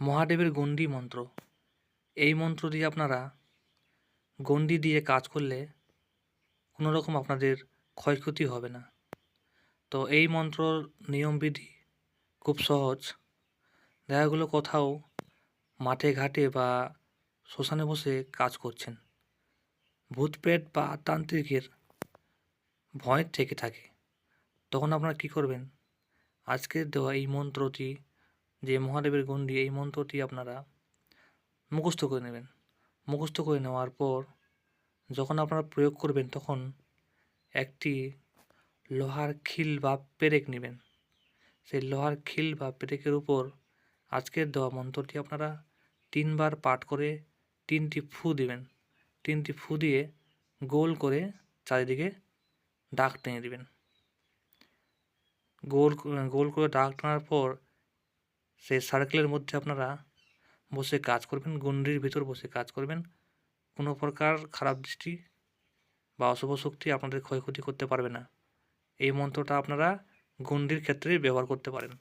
মহাদেবের গণ্ডি মন্ত্র। এই মন্ত্র দিয়ে আপনারা গণ্ডি দিয়ে কাজ করলে কোনো রকম আপনাদের ক্ষয়ক্ষতি হবে না। তো এই মন্ত্রর নিয়মবিধি খুব সহজ। দেখা গেলো কোথাও মাঠে ঘাটে বা শ্মশানে বসে কাজ করছেন, ভূতপ্রেত বা তান্ত্রিকের ভয় থেকে থাকে, তখন আপনারা কী করবেন, আজকের দেওয়া এই মন্ত্রটি, যে মহাদেবের গণ্ডি, এই মন্ত্রটি আপনারা মুখস্থ করে নেবেন। মুখস্থ করে নেওয়ার পর যখন আপনারা প্রয়োগ করবেন তখন একটি লোহার খিল বা পেরেক নেবেন। সেই লোহার খিল বা পেরেকের উপর আজকের দেওয়া মন্ত্রটি আপনারা 3 বার পাঠ করে 3টি ফু দিবেন। 3টি ফু দিয়ে গোল করে চারিদিকে দাগ টেনে দিবেন। গোল করে দাগ টানার পর সেই সার্কেলের মধ্যে আপনারা বসে কাজ করবেন, গণ্ডির ভিতর বসে কাজ করবেন। কোনো প্রকার খারাপ দৃষ্টি বা অশুভ শক্তি আপনাদের ক্ষয়ক্ষতি করতে পারবে না। এই মন্ত্রটা আপনারা গণ্ডির ক্ষেত্রে ব্যবহার করতে পারেন।